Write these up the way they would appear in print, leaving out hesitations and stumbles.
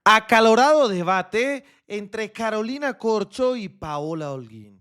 Acalorado debate entre Carolina Corcho y Paola Holguín.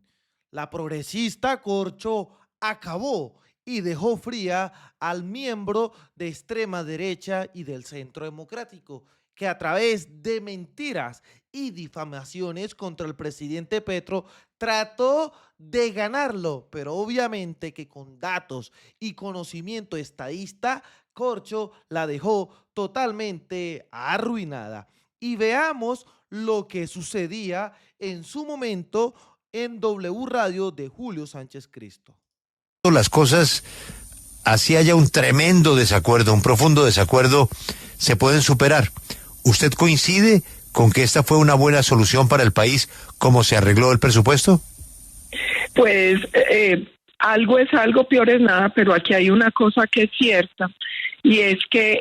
La progresista Corcho acabó y dejó fría al miembro de extrema derecha y del Centro Democrático, que a través de mentiras y difamaciones contra el presidente Petro trató de ganarlo, pero obviamente que con datos y conocimiento estadista, Corcho la dejó totalmente arruinada. Y veamos lo que sucedía en su momento en W Radio de Julio Sánchez Cristo. Las cosas, así haya un tremendo desacuerdo, un profundo desacuerdo, se pueden superar. ¿Usted coincide con que esta fue una buena solución para el país, como se arregló el presupuesto? Pues algo es algo, peor es nada, pero aquí hay una cosa que es cierta, y es que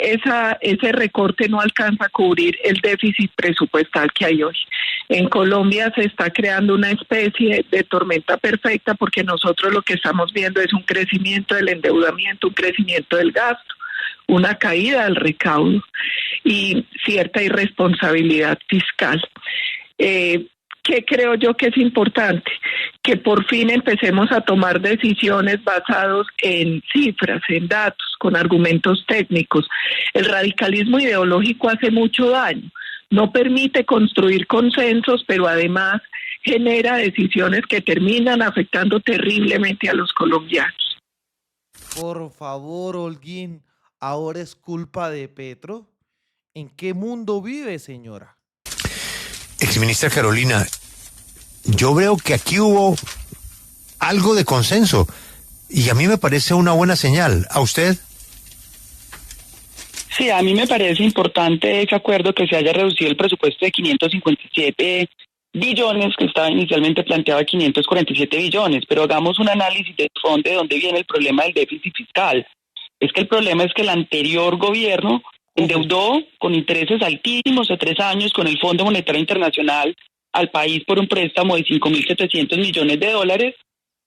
ese recorte no alcanza a cubrir el déficit presupuestal que hay hoy. En Colombia se está creando una especie de tormenta perfecta, porque nosotros lo que estamos viendo es un crecimiento del endeudamiento, un crecimiento del gasto, una caída del recaudo y cierta irresponsabilidad fiscal. ¿Qué creo yo que es importante? Que por fin empecemos a tomar decisiones basadas en cifras, en datos, con argumentos técnicos. El radicalismo ideológico hace mucho daño, no permite construir consensos, pero además genera decisiones que terminan afectando terriblemente a los colombianos. Por favor, Holguín, ¿ahora es culpa de Petro? ¿En qué mundo vive, señora? Exministra Carolina, yo veo que aquí hubo algo de consenso y a mí me parece una buena señal. ¿A usted? Sí, a mí me parece importante ese acuerdo, que se haya reducido el presupuesto de 557 billones, que estaba inicialmente planteado a 547 billones, pero hagamos un análisis de fondo de dónde viene el problema del déficit fiscal. Es que el problema es que el anterior gobierno endeudó con intereses altísimos de 3 años con el Fondo Monetario Internacional al país por un préstamo de 5.700 millones de dólares.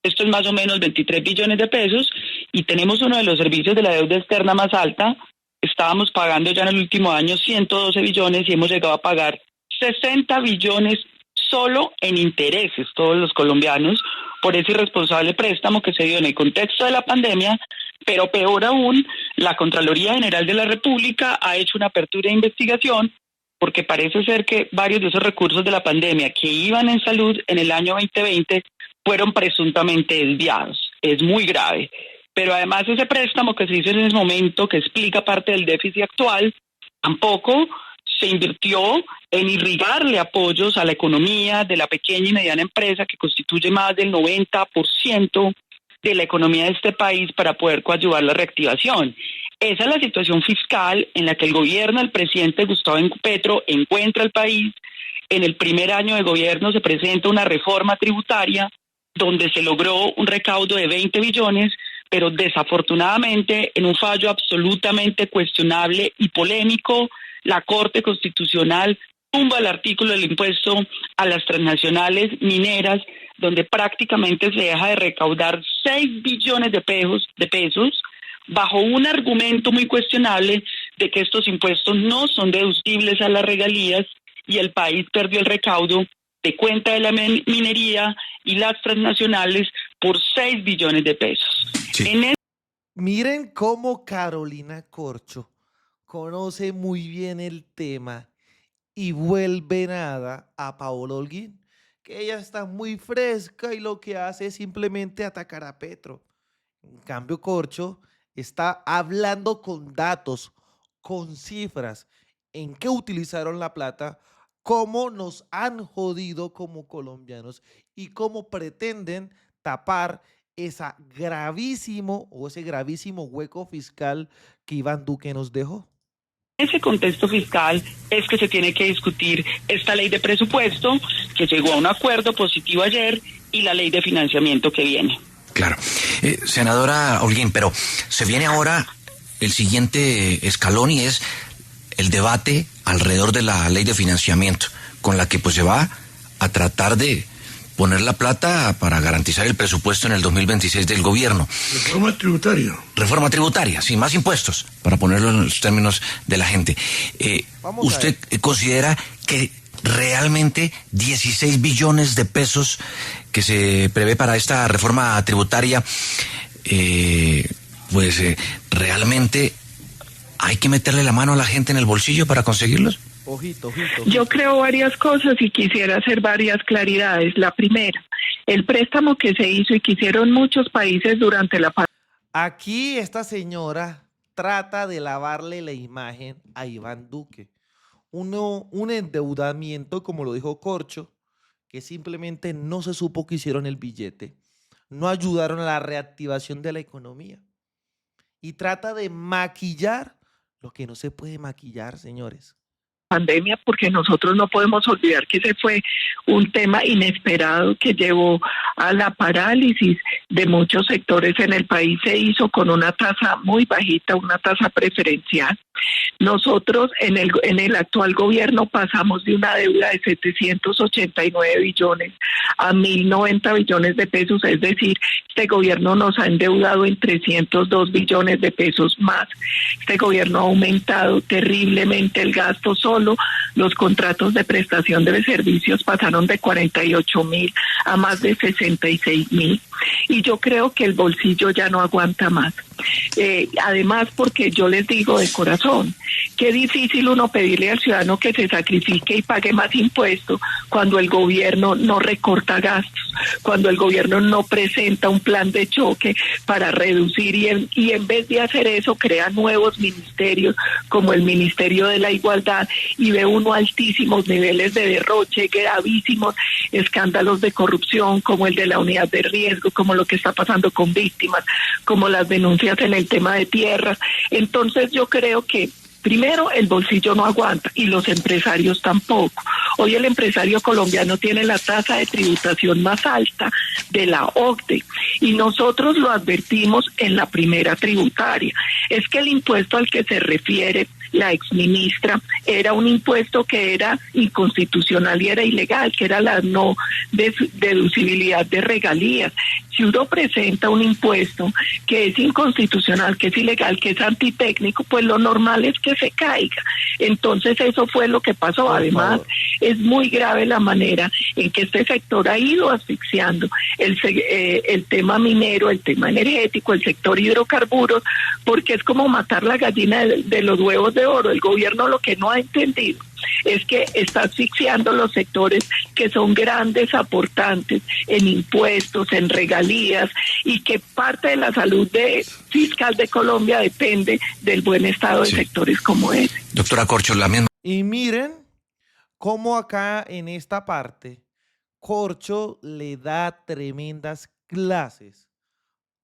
Esto es más o menos 23 billones de pesos, y tenemos uno de los servicios de la deuda externa más alta. Estábamos pagando ya en el último año 112 billones y hemos llegado a pagar 60 billones solo en intereses, todos los colombianos, por ese irresponsable préstamo que se dio en el contexto de la pandemia. Pero peor aún, la Contraloría General de la República ha hecho una apertura de investigación, porque parece ser que varios de esos recursos de la pandemia que iban en salud en el año 2020 fueron presuntamente desviados. Es muy grave. Pero además ese préstamo que se hizo en ese momento, que explica parte del déficit actual, tampoco se invirtió en irrigarle apoyos a la economía de la pequeña y mediana empresa, que constituye más del 90% de la economía de este país, para poder coadyuvar la reactivación. Esa es la situación fiscal en la que el gobierno del presidente Gustavo Petro encuentra al país. En el primer año de gobierno se presenta una reforma tributaria donde se logró un recaudo de 20 billones, pero desafortunadamente, en un fallo absolutamente cuestionable y polémico, la Corte Constitucional tumba el artículo del impuesto a las transnacionales mineras, donde prácticamente se deja de recaudar 6 billones de pesos, bajo un argumento muy cuestionable de que estos impuestos no son deducibles a las regalías, y el país perdió el recaudo de cuenta de la minería y las transnacionales por 6 billones de pesos. Sí. Miren cómo Carolina Corcho conoce muy bien el tema y vuelve nada a Paola Holguín, que ella está muy fresca y lo que hace es simplemente atacar a Petro. En cambio, Corcho está hablando con datos, con cifras, en qué utilizaron la plata, cómo nos han jodido como colombianos y cómo pretenden tapar ese gravísimo hueco fiscal que Iván Duque nos dejó. Ese contexto fiscal es que se tiene que discutir esta ley de presupuesto, que llegó a un acuerdo positivo ayer, y la ley de financiamiento que viene. Claro. Senadora Holguín, pero se viene ahora el siguiente escalón, y es el debate alrededor de la ley de financiamiento, con la que pues se va a tratar de poner la plata para garantizar el presupuesto en el 2026 del gobierno. Reforma tributaria. Reforma tributaria, sí, más impuestos, para ponerlo en los términos de la gente. ¿Usted considera que realmente 16 billones de pesos que se prevé para esta reforma tributaria, realmente hay que meterle la mano a la gente en el bolsillo para conseguirlos? Ojito. Yo creo varias cosas y quisiera hacer varias claridades. La primera, el préstamo que se hizo y que hicieron muchos países durante la pandemia. Aquí esta señora trata de lavarle la imagen a Iván Duque. Un endeudamiento, como lo dijo Corcho, que simplemente no se supo que hicieron el billete. No ayudaron a la reactivación de la economía. Y trata de maquillar lo que no se puede maquillar, señores. Pandemia, porque nosotros no podemos olvidar que ese fue un tema inesperado que llevó a la parálisis de muchos sectores en el país. Se hizo con una tasa muy bajita, una tasa preferencial. Nosotros en el actual gobierno pasamos de una deuda de 789 billones a 1.090 billones de pesos, es decir, este gobierno nos ha endeudado en 302 billones de pesos más. Este gobierno ha aumentado terriblemente el gasto. Solo los contratos de prestación de servicios pasaron de 48.000 a más de 66.000. Y yo creo que el bolsillo ya no aguanta más. Además, porque yo les digo de corazón, qué difícil uno pedirle al ciudadano que se sacrifique y pague más impuestos cuando el gobierno no recorta gastos, cuando el gobierno no presenta un plan de choque para reducir y en vez de hacer eso crea nuevos ministerios como el Ministerio de la Igualdad y ve uno altísimos niveles de derroche, gravísimos escándalos de corrupción como el de la unidad de riesgo, como lo que está pasando con víctimas, como las denuncias en el tema de tierras. Entonces yo creo que primero, el bolsillo no aguanta y los empresarios tampoco. Hoy el empresario colombiano tiene la tasa de tributación más alta de la OCDE y nosotros lo advertimos en la primera tributaria. Es que el impuesto al que se refiere la exministra era un impuesto que era inconstitucional y era ilegal, que era la no deducibilidad de regalías. Si uno presenta un impuesto que es inconstitucional, que es ilegal, que es antitécnico, pues lo normal es que se caiga. Entonces eso fue lo que pasó. Además, es muy grave la manera en que este sector ha ido asfixiando el tema minero, el tema energético, el sector hidrocarburos, porque es como matar la gallina de los huevos de oro. El gobierno lo que no ha entendido es que está asfixiando los sectores que son grandes aportantes en impuestos, en regalías, y que parte de la salud fiscal de Colombia depende del buen estado de sectores como ese. Doctora Corcho, la misma. Y miren cómo acá en esta parte Corcho le da tremendas clases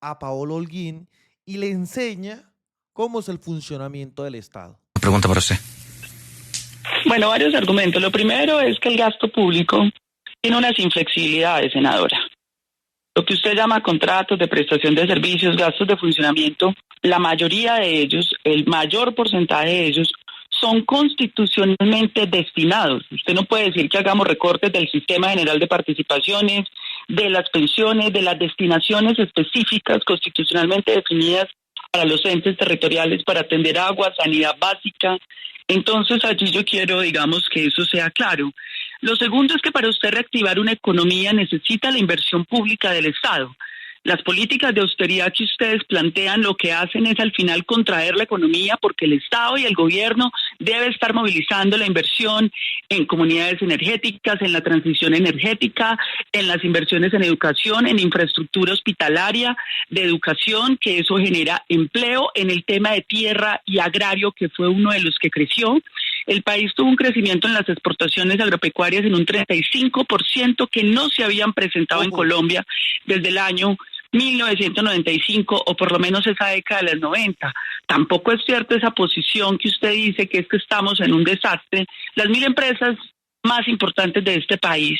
a Paolo Holguín y le enseña cómo es el funcionamiento del Estado. Pregunta para usted. Bueno, varios argumentos. Lo primero es que el gasto público tiene unas inflexibilidades, senadora. Lo que usted llama contratos de prestación de servicios, gastos de funcionamiento, la mayoría de ellos, el mayor porcentaje de ellos, son constitucionalmente destinados. Usted no puede decir que hagamos recortes del sistema general de participaciones, de las pensiones, de las destinaciones específicas constitucionalmente definidas para los entes territoriales para atender agua, sanidad básica. Entonces allí yo quiero, digamos, que eso sea claro. Lo segundo es que para usted reactivar una economía necesita la inversión pública del Estado. Las políticas de austeridad que ustedes plantean lo que hacen es al final contraer la economía porque el Estado y el gobierno debe estar movilizando la inversión en comunidades energéticas, en la transición energética, en las inversiones en educación, en infraestructura hospitalaria, de educación, que eso genera empleo, en el tema de tierra y agrario, que fue uno de los que creció. El país tuvo un crecimiento en las exportaciones agropecuarias en un 35% que no se habían presentado en Colombia desde el año 1995 o por lo menos esa década de los 90. Tampoco es cierto esa posición que usted dice que es que estamos en un desastre. Las 1.000 empresas más importantes de este país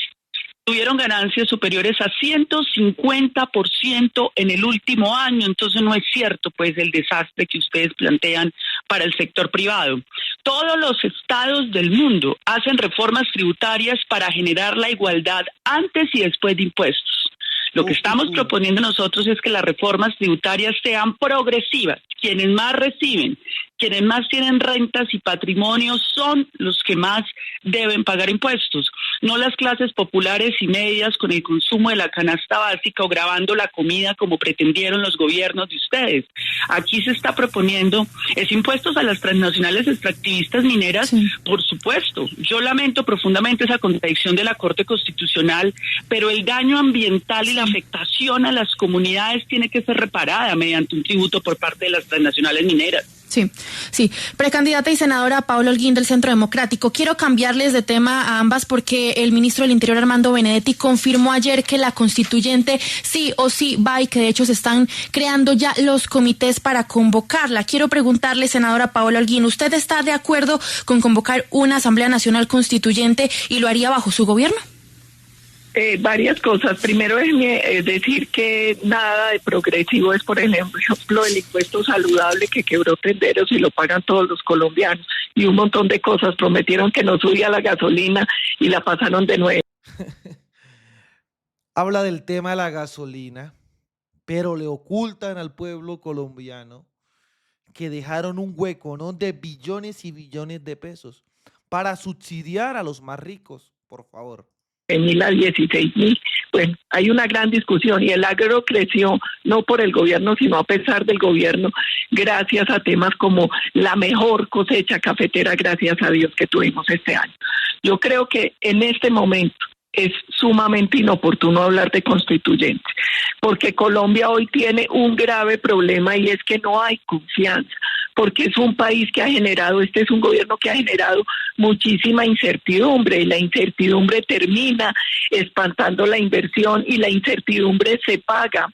tuvieron ganancias superiores a 150% en el último año, entonces no es cierto pues el desastre que ustedes plantean para el sector privado. Todos los estados del mundo hacen reformas tributarias para generar la igualdad antes y después de impuestos. Lo que estamos proponiendo nosotros es que las reformas tributarias sean progresivas. Quienes más reciben, quienes más tienen rentas y patrimonios son los que más deben pagar impuestos, no las clases populares y medias con el consumo de la canasta básica o gravando la comida como pretendieron los gobiernos de ustedes. Aquí se está proponiendo impuestos a las transnacionales extractivistas mineras, sí. Por supuesto. Yo lamento profundamente esa contradicción de la Corte Constitucional, pero el daño ambiental y la afectación a las comunidades tiene que ser reparada mediante un tributo por parte de las transnacionales mineras. Sí, sí. Precandidata y senadora Paola Holguín del Centro Democrático, quiero cambiarles de tema a ambas porque el ministro del Interior Armando Benedetti confirmó ayer que la constituyente sí o sí va y que de hecho se están creando ya los comités para convocarla. Quiero preguntarle, senadora Paola Holguín, ¿usted está de acuerdo con convocar una Asamblea Nacional Constituyente y lo haría bajo su gobierno? Varias cosas. Primero, déjeme decir que nada de progresivo es, por ejemplo, el impuesto saludable que quebró tenderos y lo pagan todos los colombianos. Y un montón de cosas. Prometieron que no subía la gasolina y la pasaron de nuevo. Habla del tema de la gasolina, pero le ocultan al pueblo colombiano que dejaron un hueco, ¿no?, de billones y billones de pesos para subsidiar a los más ricos, por favor. 1.000 a 16.000. Bueno, hay una gran discusión y el agro creció no por el gobierno, sino a pesar del gobierno, gracias a temas como la mejor cosecha cafetera, gracias a Dios, que tuvimos este año. Yo creo que en este momento es sumamente inoportuno hablar de constituyentes, porque Colombia hoy tiene un grave problema y es que no hay confianza, porque es un país que ha generado, este es un gobierno que ha generado muchísima incertidumbre, y la incertidumbre termina espantando la inversión y la incertidumbre se paga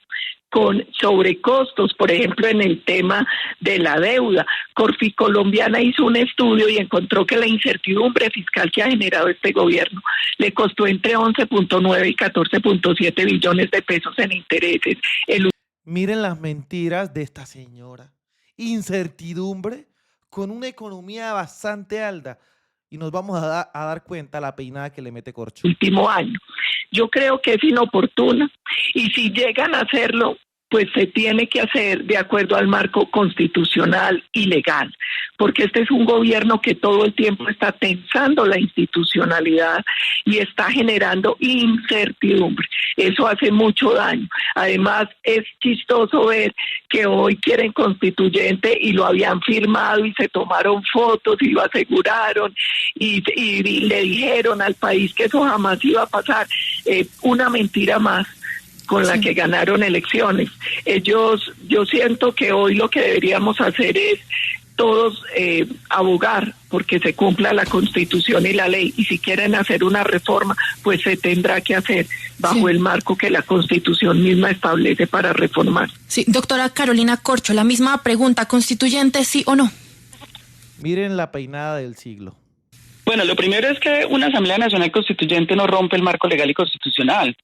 con sobrecostos, por ejemplo, en el tema de la deuda. Corfi Colombiana hizo un estudio y encontró que la incertidumbre fiscal que ha generado este gobierno le costó entre 11.9 y 14.7 billones de pesos en intereses. Miren las mentiras de esta señora. Incertidumbre con una economía bastante alta. Y nos vamos a dar cuenta la peinada que le mete Corcho. Último año. Yo creo que es inoportuna y si llegan a hacerlo, pues se tiene que hacer de acuerdo al marco constitucional y legal, porque este es un gobierno que todo el tiempo está tensando la institucionalidad y está generando incertidumbre. Eso hace mucho daño. Además, es chistoso ver que hoy quieren constituyente y lo habían firmado y se tomaron fotos y lo aseguraron y le dijeron al país que eso jamás iba a pasar. Una mentira más con la que ganaron elecciones. Yo siento que hoy lo que deberíamos hacer es todos abogar porque se cumpla la Constitución y la ley, y si quieren hacer una reforma, pues se tendrá que hacer bajo el marco que la Constitución misma establece para reformar. Sí, doctora Carolina Corcho, la misma pregunta, ¿constituyente sí o no? Miren la peinada del siglo. Bueno, lo primero es que una Asamblea Nacional Constituyente no rompe el marco legal y constitucional.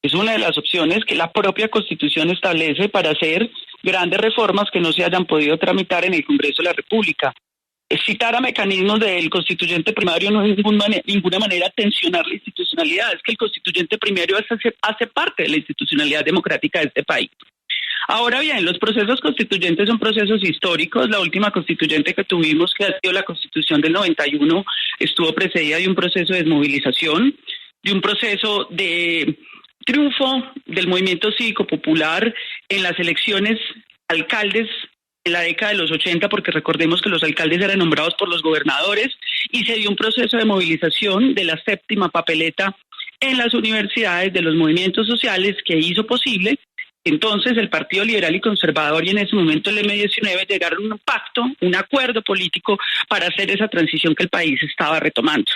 Es una de las opciones que la propia Constitución establece para hacer grandes reformas que no se hayan podido tramitar en el Congreso de la República. Citar a mecanismos del constituyente primario no es de ninguna manera tensionar la institucionalidad, es que el constituyente primario hace parte de la institucionalidad democrática de este país. Ahora bien, los procesos constituyentes son procesos históricos. La última constituyente que tuvimos, que ha sido la Constitución del 91, estuvo precedida de un proceso de desmovilización, de un proceso de triunfo del movimiento cívico popular en las elecciones alcaldes en la década de los 80, porque recordemos que los alcaldes eran nombrados por los gobernadores, y se dio un proceso de movilización de la séptima papeleta en las universidades de los movimientos sociales que hizo posible entonces el Partido Liberal y Conservador y en ese momento el M19 llegaron a un pacto, un acuerdo político para hacer esa transición que el país estaba retomando.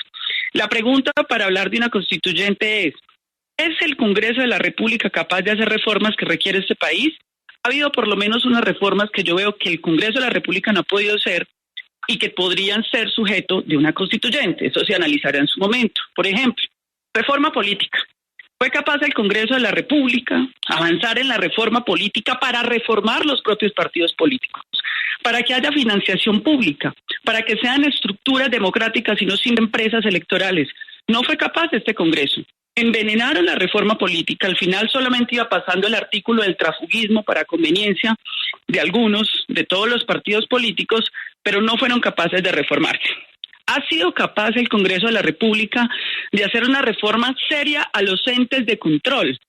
La pregunta para hablar de una constituyente ¿es el Congreso de la República capaz de hacer reformas que requiere este país? Ha habido por lo menos unas reformas que yo veo que el Congreso de la República no ha podido hacer y que podrían ser sujeto de una constituyente. Eso se analizará en su momento. Por ejemplo, reforma política. Fue capaz el Congreso de la República avanzar en la reforma política para reformar los propios partidos políticos, para que haya financiación pública, para que sean estructuras democráticas y no sin empresas electorales. No fue capaz este Congreso. Envenenaron la reforma política. Al final solamente iba pasando el artículo del transfugismo para conveniencia de algunos, de todos los partidos políticos, pero no fueron capaces de reformarse. ¿Ha sido capaz el Congreso de la República de hacer una reforma seria a los entes de control,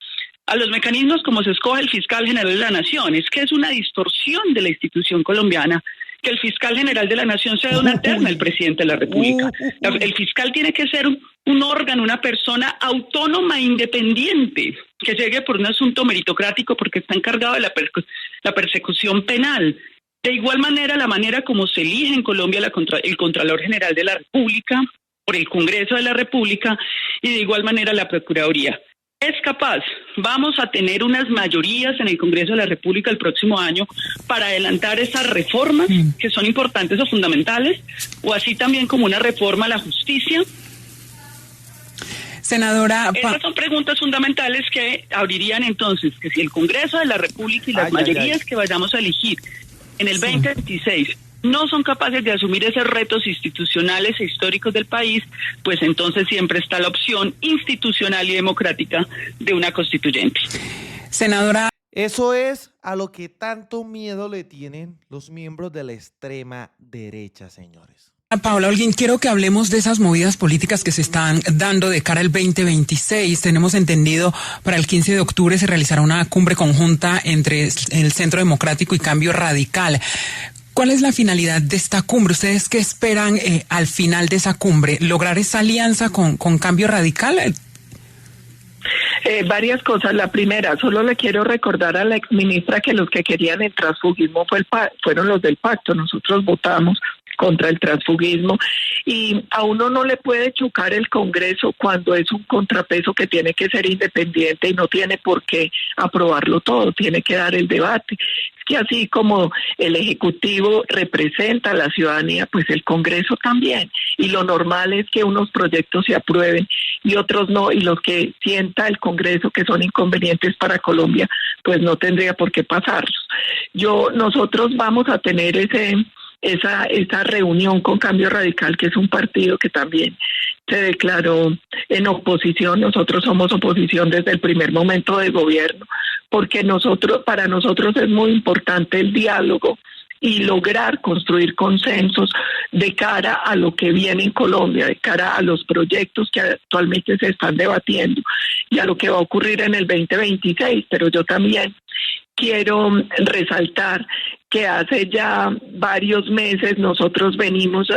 a los mecanismos como se escoge el fiscal general de la Nación? Es que es una distorsión de la institución colombiana que el fiscal general de la Nación sea una terna el presidente de la República. El fiscal tiene que ser un órgano, una persona autónoma e independiente, que llegue por un asunto meritocrático porque está encargado de la persecución penal. De igual manera, la manera como se elige en Colombia el Contralor General de la República, por el Congreso de la República, y de igual manera la Procuraduría. ¿Es capaz? Vamos a tener unas mayorías en el Congreso de la República el próximo año para adelantar esas reformas que son importantes o fundamentales, o así también como una reforma a la justicia. Senadora, estas son preguntas fundamentales que abrirían entonces que si el Congreso de la República y las mayorías que vayamos a elegir en el 2026 no son capaces de asumir esos retos institucionales e históricos del país, pues entonces siempre está la opción institucional y democrática de una constituyente. Senadora, eso es a lo que tanto miedo le tienen los miembros de la extrema derecha, señores. Paola Holguín, quiero que hablemos de esas movidas políticas que se están dando de cara al 2026. Tenemos entendido, para el 15 de octubre se realizará una cumbre conjunta entre el Centro Democrático y Cambio Radical. ¿Cuál es la finalidad de esta cumbre? ¿Ustedes qué esperan al final de esa cumbre? ¿Lograr esa alianza con Cambio Radical? Varias cosas. La primera, solo le quiero recordar a la exministra que los que querían el transfugismo fueron los del pacto. Nosotros votamos contra el transfugismo y a uno no le puede chocar el Congreso cuando es un contrapeso que tiene que ser independiente y no tiene por qué aprobarlo todo, tiene que dar el debate. Es que así como el Ejecutivo representa a la ciudadanía, pues el Congreso también, y lo normal es que unos proyectos se aprueben y otros no, y los que sienta el Congreso que son inconvenientes para Colombia, pues no tendría por qué pasarlos. Nosotros vamos a tener esa reunión con Cambio Radical, que es un partido que también se declaró en oposición. Nosotros somos oposición desde el primer momento de gobierno, porque para nosotros es muy importante el diálogo y lograr construir consensos de cara a lo que viene en Colombia, de cara a los proyectos que actualmente se están debatiendo y a lo que va a ocurrir en el 2026. Pero yo también quiero resaltar que hace ya varios meses nosotros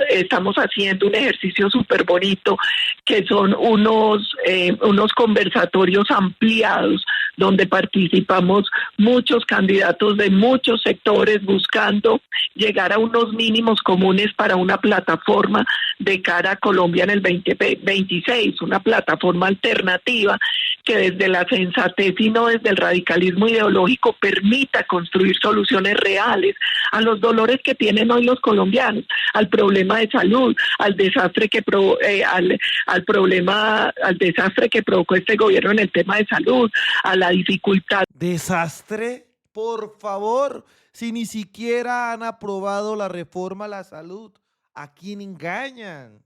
estamos haciendo un ejercicio súper bonito, que son unos conversatorios ampliados donde participamos muchos candidatos de muchos sectores buscando llegar a unos mínimos comunes para una plataforma de cara a Colombia en el 2026, una plataforma alternativa que desde la sensatez y no desde el radicalismo ideológico permita construir soluciones reales a los dolores que tienen hoy los colombianos, al problema de salud, al desastre que provocó este gobierno en el tema de salud, a la dificultad. ¿Desastre? Por favor, si ni siquiera han aprobado la reforma a la salud, ¿a quién engañan?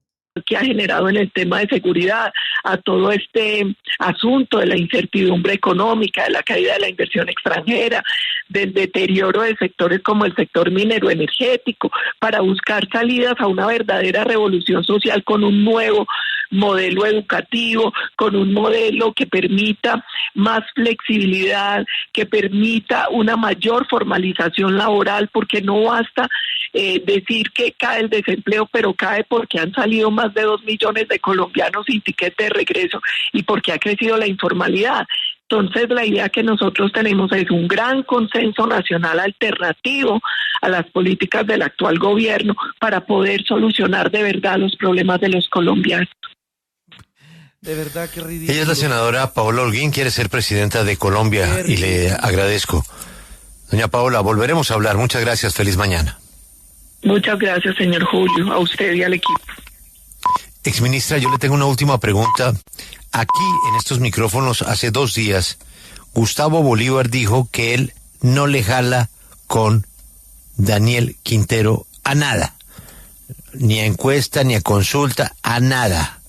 Que ha generado en el tema de seguridad, a todo este asunto de la incertidumbre económica, de la caída de la inversión extranjera, del deterioro de sectores como el sector minero energético, para buscar salidas a una verdadera revolución social con un nuevo modelo educativo, con un modelo que permita más flexibilidad, que permita una mayor formalización laboral, porque no basta decir que cae el desempleo, pero cae porque han salido más de 2 millones de colombianos sin tiquete de regreso y porque ha crecido la informalidad. Entonces, la idea que nosotros tenemos es un gran consenso nacional alternativo a las políticas del actual gobierno para poder solucionar de verdad los problemas de los colombianos. De verdad, qué ridículo. Ella es la senadora Paola Holguín, quiere ser presidenta de Colombia y le agradezco. Doña Paola, volveremos a hablar. Muchas gracias. Feliz mañana. Muchas gracias, señor Julio, a usted y al equipo. Exministra, yo le tengo una última pregunta. Aquí, en estos micrófonos, hace 2 días, Gustavo Bolívar dijo que él no le jala con Daniel Quintero a nada. Ni a encuesta, ni a consulta, a nada.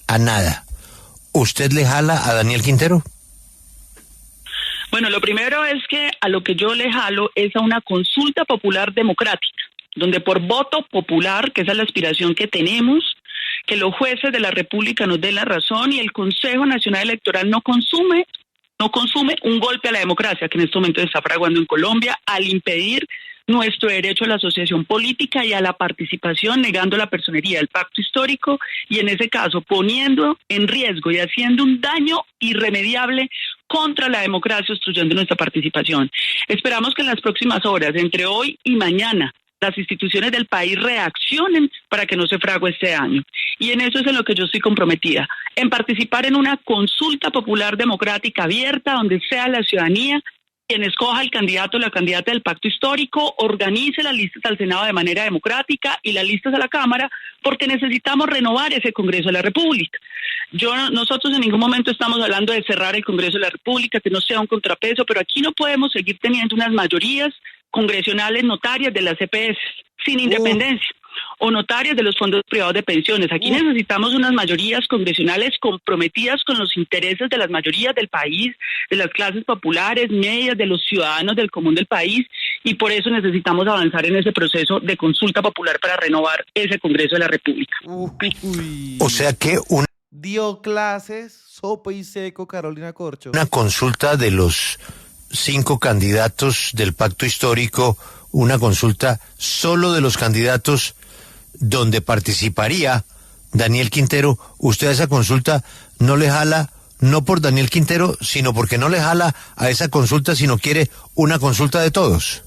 A nada. ¿Usted le jala a Daniel Quintero? Bueno, lo primero es que a lo que yo le jalo es a una consulta popular democrática, donde por voto popular, que esa es la aspiración que tenemos, que los jueces de la República nos den la razón y el Consejo Nacional Electoral no consume un golpe a la democracia que en este momento se está fraguando en Colombia al impedir nuestro derecho a la asociación política y a la participación, negando la personería del pacto histórico y en ese caso poniendo en riesgo y haciendo un daño irremediable contra la democracia, obstruyendo nuestra participación. Esperamos que en las próximas horas, entre hoy y mañana, las instituciones del país reaccionen para que no se frague este año. Y en eso es en lo que yo estoy comprometida, en participar en una consulta popular democrática abierta, donde sea la ciudadanía quien escoja el candidato o la candidata del pacto histórico, organice las listas al Senado de manera democrática y las listas a la Cámara, porque necesitamos renovar ese Congreso de la República. Nosotros en ningún momento estamos hablando de cerrar el Congreso de la República, que no sea un contrapeso, pero aquí no podemos seguir teniendo unas mayorías congresionales notarias de las EPS sin independencia o notarias de los fondos privados de pensiones. Aquí necesitamos unas mayorías congresionales comprometidas con los intereses de las mayorías del país, de las clases populares, medias, de los ciudadanos del común del país, y por eso necesitamos avanzar en ese proceso de consulta popular para renovar ese Congreso de la República. O sea que dio clases, sopa y seco, Carolina Corcho. Una consulta de los 5 candidatos del pacto histórico, una consulta solo de los candidatos donde participaría Daniel Quintero. Usted a esa consulta no le jala, no por Daniel Quintero, sino porque no le jala a esa consulta, sino quiere una consulta de todos.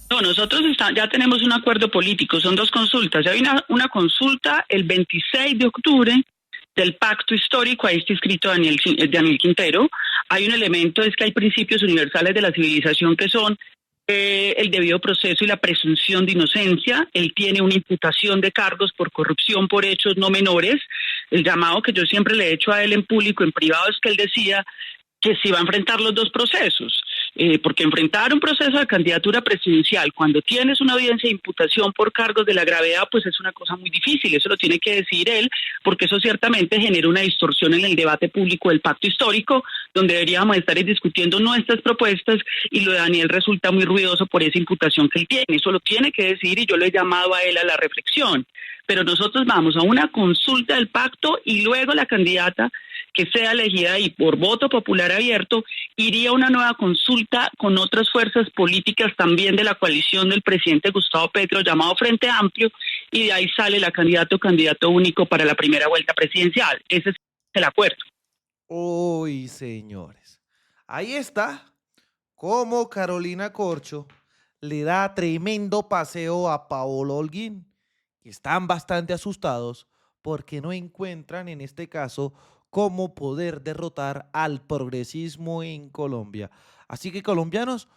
No, nosotros ya tenemos un acuerdo político, son 2 consultas. Hay una consulta el 26 de octubre del pacto histórico, ahí está inscrito Daniel Quintero. Hay un elemento, es que hay principios universales de la civilización que son el debido proceso y la presunción de inocencia. Él tiene una imputación de cargos por corrupción por hechos no menores. El llamado que yo siempre le he hecho a él en público, en privado, es que él decía que se iba a enfrentar los 2 procesos, porque enfrentar un proceso de candidatura presidencial cuando tienes una audiencia de imputación por cargos de la gravedad, pues es una cosa muy difícil. Eso lo tiene que decir él, porque eso ciertamente genera una distorsión en el debate público del pacto histórico, donde deberíamos estar discutiendo nuestras propuestas, y lo de Daniel resulta muy ruidoso por esa imputación que él tiene. Eso lo tiene que decir y yo lo he llamado a él a la reflexión. Pero nosotros vamos a una consulta del pacto y luego la candidata que sea elegida y por voto popular abierto iría a una nueva consulta con otras fuerzas políticas también de la coalición del presidente Gustavo Petro, llamado Frente Amplio, y de ahí sale la candidata o candidato único para la primera vuelta presidencial. Ese es el acuerdo. Uy, señores, ahí está cómo Carolina Corcho le da tremendo paseo a Paolo Holguín, que están bastante asustados porque no encuentran en este caso cómo poder derrotar al progresismo en Colombia. Así que, colombianos,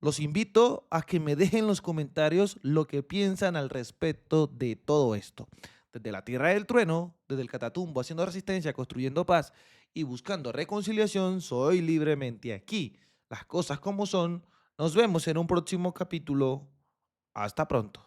los invito a que me dejen en los comentarios lo que piensan al respecto de todo esto. Desde la Tierra del Trueno, desde el Catatumbo, haciendo resistencia, construyendo paz y buscando reconciliación, soy Libremente aquí. Las cosas como son. Nos vemos en un próximo capítulo. Hasta pronto.